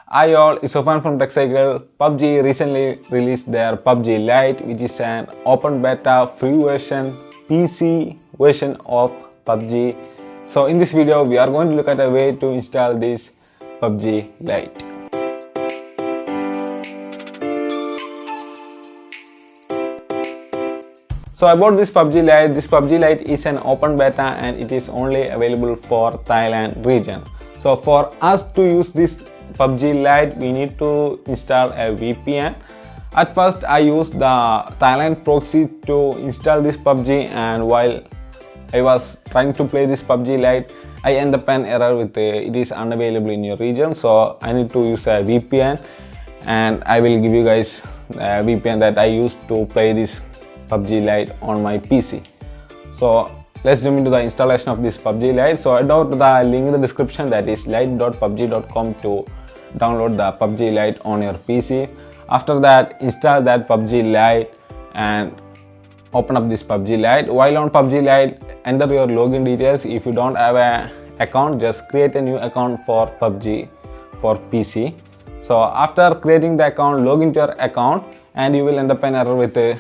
Hi all, it's Sofan from TechCycle. PUBG recently released their PUBG Lite, which is an open beta free version, PC version of PUBG. So in this video, we are going to look at a way to install this PUBG Lite. So about this PUBG Lite is an open beta and it is only available for Thailand region. So for us to use this PUBG Lite, we need to install a VPN. At first, I used the Thailand proxy to install this PUBG, and while I was trying to play this PUBG Lite, I end up an error with it is unavailable in your region. So I need to use a VPN, and I will give you guys a VPN that I used to play this PUBG Lite on my PC. So let's jump into the installation of this PUBG Lite. So head out to the link in the description, that is lite.pubg.com, to download the PUBG Lite on your PC. After that, install that PUBG Lite and open up this PUBG Lite. While on PUBG Lite, enter your login details. If you don't have an account, just create a new account for PUBG for PC. So after creating the account, log into your account and you will end up an error with it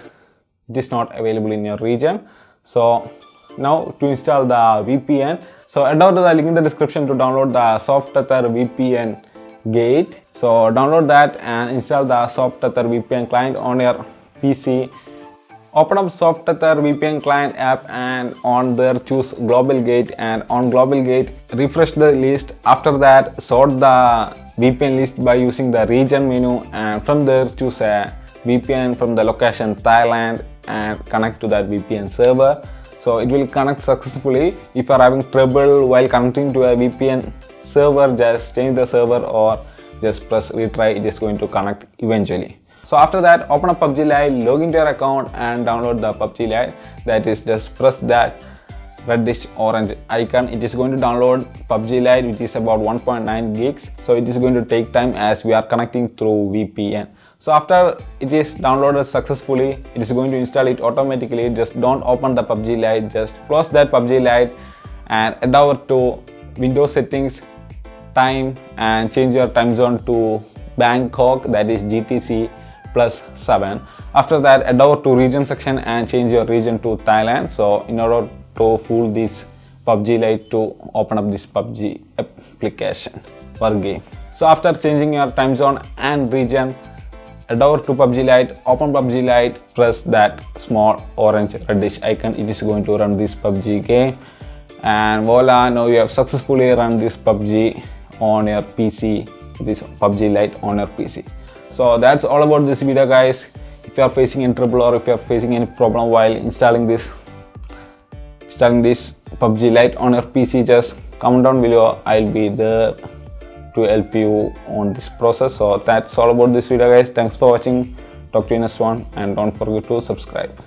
is not available in your region. So now to install the VPN, so head out to the link in the description to download the Soft Tether VPN Gate. So download that and install the Soft Tether VPN client on your PC. Open up Soft Tether VPN client app and on there choose Global Gate, and on Global Gate refresh the list. After that, sort the VPN list by using the region menu, and from there choose a VPN from the location Thailand and connect to that VPN server. So it will connect successfully. If you are having trouble while connecting to a VPN server, just change the server or just press retry. It is going to connect eventually. So after that, open up PUBG Lite, log into your account and download the PUBG Lite. That is, just press that reddish orange icon. It is going to download PUBG Lite, which is about 1.9 gigs. So it is going to take time as we are connecting through VPN. So after it is downloaded successfully, it is going to install it automatically. Just don't open the PUBG Lite, just close that PUBG Lite and head over to Windows settings, time, and change your time zone to Bangkok, that is GTC +7. After that, head over to region section and change your region to Thailand. So in order to fool this PUBG Lite to open up this PUBG application or game. So after changing your time zone and region, head over to PUBG Lite, open PUBG Lite, press that small orange reddish icon. It is going to run this PUBG game, and voila, now you have successfully run this PUBG on your PC, this PUBG Lite on your PC. So that's all about this video, guys. If you are facing any trouble or if you are facing any problem while installing this PUBG Lite on your PC, just comment down below. I'll be there to help you on this process. So that's all about this video, guys. Thanks for watching. Talk to you next one, and don't forget to subscribe.